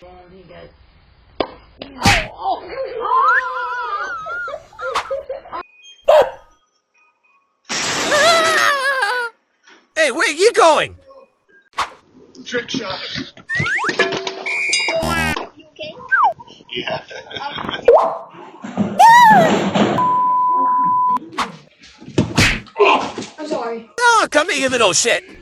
And he goes, Hey, where you going? Trick shot. You okay? Yeah. I'm sorry. Oh, come here, you little shit.